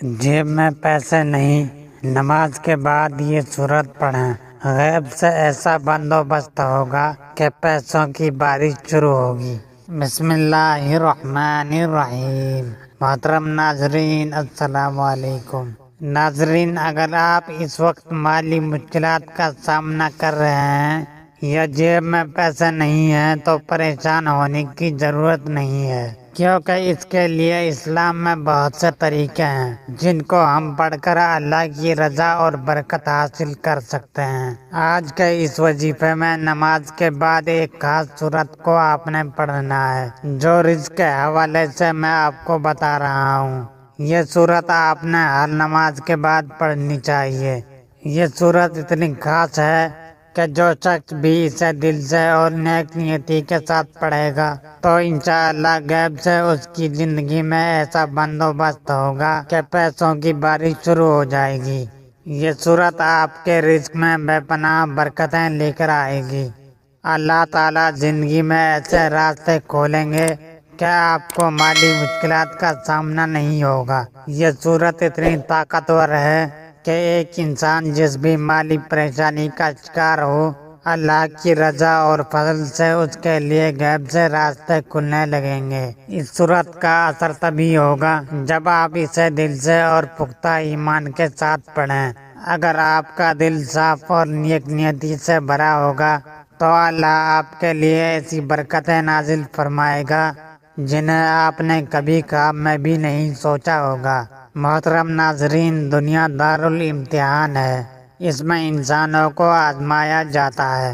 جیب میں پیسے نہیں، نماز کے بعد یہ سورت پڑھیں، غیب سے ایسا بندوبست ہوگا کہ پیسوں کی بارش شروع ہوگی۔ بسم اللہ الرحمن الرحیم۔ محترم ناظرین، السلام علیکم۔ ناظرین، اگر آپ اس وقت مالی مشکلات کا سامنا کر رہے ہیں یا جیب میں پیسے نہیں ہیں تو پریشان ہونے کی ضرورت نہیں ہے، کیونکہ اس کے لیے اسلام میں بہت سے طریقے ہیں جن کو ہم پڑھ کر اللہ کی رضا اور برکت حاصل کر سکتے ہیں۔ آج کے اس وظیفے میں نماز کے بعد ایک خاص سورت کو آپ نے پڑھنا ہے جو رزق کے حوالے سے میں آپ کو بتا رہا ہوں۔ یہ سورت آپ نے ہر نماز کے بعد پڑھنی چاہیے۔ یہ سورت اتنی خاص ہے کہ جو شخص بھی اسے دل سے اور نیک نیتی کے ساتھ پڑھے گا تو انشاءاللہ غیب سے اس کی زندگی میں ایسا بندوبست ہوگا کہ پیسوں کی بارش شروع ہو جائے گی۔ یہ سورت آپ کے رزق میں بے پناہ برکتیں لے کر آئے گی۔ اللہ تعالیٰ زندگی میں ایسے راستے کھولیں گے کہ آپ کو مالی مشکلات کا سامنا نہیں ہوگا۔ یہ سورت اتنی طاقتور ہے کہ ایک انسان جس بھی مالی پریشانی کا شکار ہو، اللہ کی رضا اور فضل سے اس کے لیے غیب سے راستے کھلنے لگیں گے۔ اس سورت کا اثر تبھی ہوگا جب آپ اسے دل سے اور پختہ ایمان کے ساتھ پڑھیں۔ اگر آپ کا دل صاف اور نیک نیتی سے بھرا ہوگا تو اللہ آپ کے لیے ایسی برکتیں نازل فرمائے گا جنہیں آپ نے کبھی خواب میں بھی نہیں سوچا ہوگا۔ محترم ناظرین، دنیا دارالامتحان ہے، اس میں انسانوں کو آزمایا جاتا ہے۔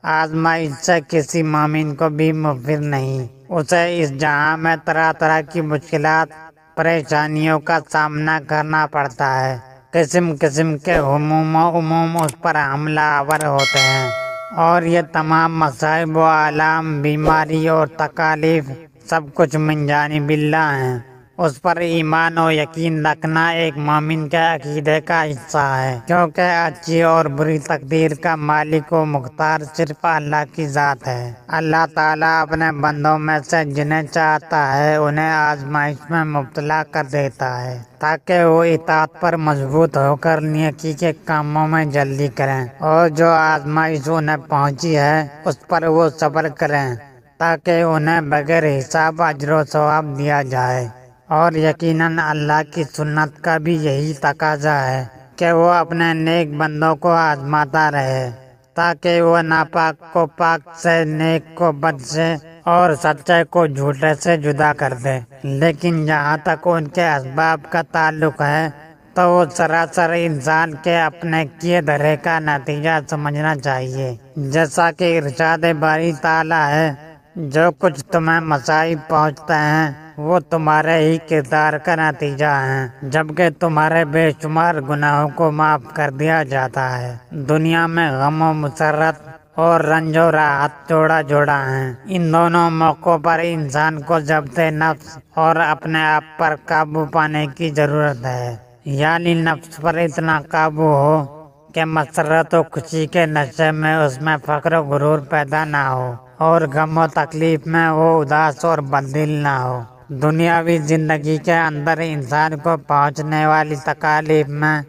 آزمائش سے کسی مومن کو بھی مفر نہیں، اسے اس جہاں میں طرح طرح کی مشکلات، پریشانیوں کا سامنا کرنا پڑتا ہے۔ قسم قسم کے ہموم و غموم اس پر حملہ آور ہوتے ہیں، اور یہ تمام مصائب و آلام، بیماری اور تکالیف سب کچھ من جانب اللہ ہیں۔ اس پر ایمان و یقین رکھنا ایک مومن کے عقیدے کا حصہ ہے، کیونکہ اچھی اور بری تقدیر کا مالک و مختار صرف اللہ کی ذات ہے۔ اللہ تعالیٰ اپنے بندوں میں سے جنہیں چاہتا ہے انہیں آزمائش میں مبتلا کر دیتا ہے تاکہ وہ اطاعت پر مضبوط ہو کر نیکی کے کاموں میں جلدی کریں، اور جو آزمائش انہیں پہنچی ہے اس پر وہ صبر کریں تاکہ انہیں بغیر حساب اجر و ثواب دیا جائے۔ اور یقیناً اللہ کی سنت کا بھی یہی تقاضا ہے کہ وہ اپنے نیک بندوں کو آزماتا رہے تاکہ وہ ناپاک کو پاک سے، نیک کو بد سے اور سچے کو جھوٹے سے جدا کر دے۔ لیکن جہاں تک ان کے اسباب کا تعلق ہے تو وہ سراسر انسان کے اپنے کیے دھرے کا نتیجہ سمجھنا چاہیے۔ جیسا کہ ارشاد باری تعالیٰ ہے، جو کچھ تمہیں مصائب پہنچتے ہیں وہ تمہارے ہی کردار کا نتیجہ ہیں، جبکہ تمہارے بے شمار گناہوں کو معاف کر دیا جاتا ہے۔ دنیا میں غم و مسرت اور رنج و راحت جوڑا جوڑا ہیں۔ ان دونوں موقعوں پر انسان کو ضبط نفس اور اپنے آپ پر قابو پانے کی ضرورت ہے، یعنی نفس پر اتنا قابو ہو کہ مسرت و خوشی کے نشے میں اس میں فخر و غرور پیدا نہ ہو، اور غم و تکلیف میں وہ اداس اور بددل نہ ہو۔ دنیاوی زندگی کے اندر انسان کو پہنچنے والی تکالیف میں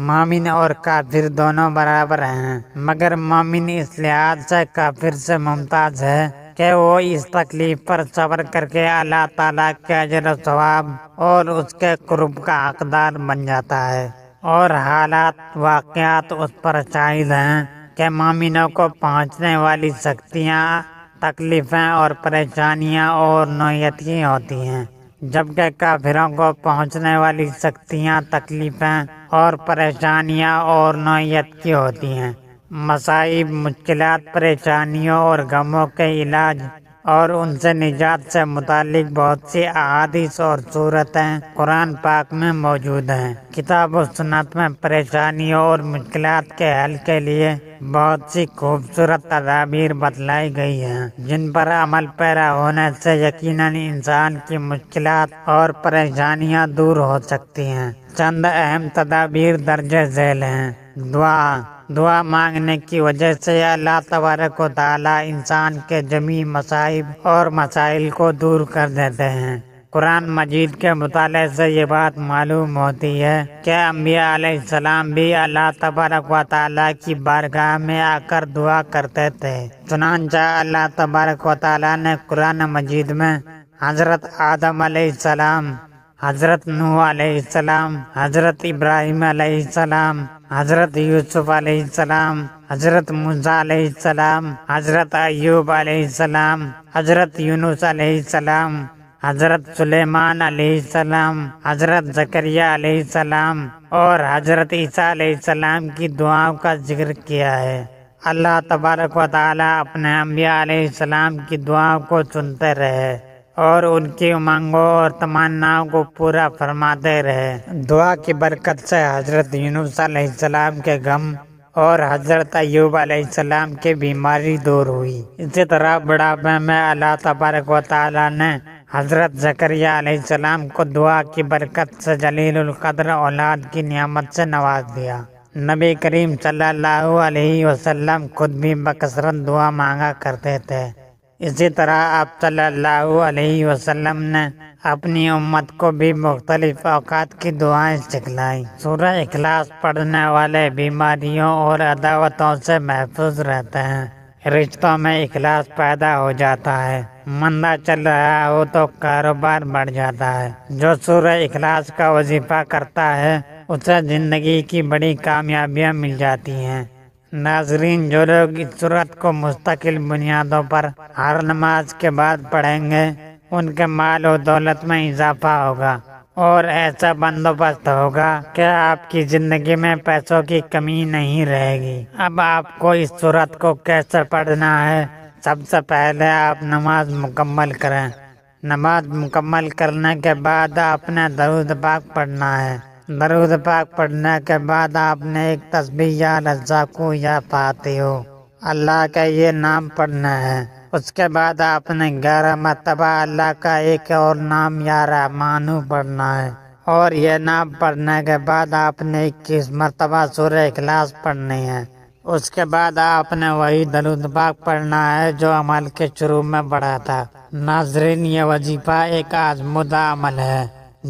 مومن اور کافر دونوں برابر ہیں، مگر مومن اس لحاظ سے کافر سے ممتاز ہے کہ وہ اس تکلیف پر صبر کر کے اللہ تعالیٰ کے اجر و ثواب اور اس کے قرب کا حقدار بن جاتا ہے، اور حالات واقعات اس پر شاہد ہیں کہ مومنوں کو پہنچنے والی سختیاں، تکلیفیں اور پریشانیاں اور نوعیت کی ہوتی ہیں، جبکہ کافروں کو پہنچنے والی سختیاں، تکلیفیں اور پریشانیاں اور نوعیت کی ہوتی ہیں۔ مصائب، مشکلات، پریشانیوں اور غموں کے علاج اور ان سے نجات سے متعلق بہت سی احادیث اور صورتیں قرآن پاک میں موجود ہیں۔ کتاب و سنت میں پریشانیوں اور مشکلات کے حل کے لیے بہت سی خوبصورت تدابیر بتلائی گئی ہیں، جن پر عمل پیرا ہونے سے یقیناً انسان کی مشکلات اور پریشانیاں دور ہو سکتی ہیں۔ چند اہم تدابیر درج ذیل ہیں۔ دعا مانگنے کی وجہ سے اللہ تبارک و تعالیٰ انسان کے جمیع مصائب اور مسائل کو دور کر دیتے ہیں۔ قرآن مجید کے مطالعے سے یہ بات معلوم ہوتی ہے کہ انبیاء علیہ السلام بھی اللہ تبارک و تعالیٰ کی بارگاہ میں آ کر دعا کرتے تھے۔ چنانچہ اللہ تبارک و تعالیٰ نے قرآن مجید میں حضرت آدم علیہ السلام، حضرت نوح علیہ السلام، حضرت ابراہیم علیہ السلام، حضرت یوسف علیہ السلام، حضرت موسیٰ علیہ السلام، حضرت ایوب علیہ السلام، حضرت یونس علیہ السلام، حضرت سلیمان علیہ السلام، حضرت زکریہ علیہ السلام اور حضرت عیسیٰ علیہ السلام کی دعاؤں کا ذکر کیا ہے۔ اللہ تبارک و تعالیٰ اپنے انبیاء علیہ السلام کی دعاؤں کو سنتے رہے اور ان کی امنگوں اور تمناؤں کو پورا فرماتے رہے۔ دعا کی برکت سے حضرت یونس علیہ السلام کے غم اور حضرت ایوب علیہ السلام کی بیماری دور ہوئی۔ اسی طرح بڑھاپے میں اللہ تبارک و تعالیٰ نے حضرت زکریہ علیہ السلام کو دعا کی برکت سے جلیل القدر اولاد کی نعمت سے نواز دیا۔ نبی کریم صلی اللہ علیہ وسلم خود بھی بکثرت دعا مانگا کرتے تھے۔ اسی طرح آپ صلی اللہ علیہ وسلم نے اپنی امت کو بھی مختلف اوقات کی دعائیں سکھلائیں۔ سورہ اخلاص پڑھنے والے بیماریوں اور عداوتوں سے محفوظ رہتے ہیں، رشتوں میں اخلاص پیدا ہو جاتا ہے، مندہ چل رہا ہو تو کاروبار بڑھ جاتا ہے۔ جو سورہ اخلاص کا وظیفہ کرتا ہے اسے زندگی کی بڑی کامیابیاں مل جاتی ہیں۔ ناظرین، جو لوگ اس سورت کو مستقل بنیادوں پر ہر نماز کے بعد پڑھیں گے ان کے مال و دولت میں اضافہ ہوگا اور ایسا بندوبست ہوگا کہ آپ کی زندگی میں پیسوں کی کمی نہیں رہے گی۔ اب آپ کو اس سورت کو کیسے پڑھنا ہے؟ سب سے پہلے آپ نماز مکمل کریں۔ نماز مکمل کرنے کے بعد آپ نے درود پاک پڑھنا ہے۔ درود پاک پڑھنے کے بعد آپ نے ایک تسبیح یا رزاقو یا فاتحو اللہ کا یہ نام پڑھنا ہے۔ اس کے بعد آپ نے 11 مرتبہ اللہ کا ایک اور نام یا رحمانو پڑھنا ہے، اور یہ نام پڑھنے کے بعد آپ نے 21 مرتبہ سورہ اخلاص پڑھنی ہے۔ اس کے بعد آپ نے وہی درود پاک پڑھنا ہے جو عمل کے شروع میں پڑھا تھا۔ ناظرین، یہ وظیفہ ایک آزمودہ عمل ہے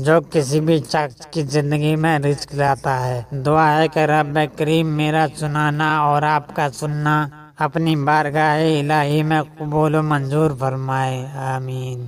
جو کسی بھی شخص کی زندگی میں رزق لاتا ہے۔ دعا ہے کہ رب کریم میرا سنانا اور آپ کا سننا اپنی بارگاہ الہی میں قبول و منظور فرمائے، آمین۔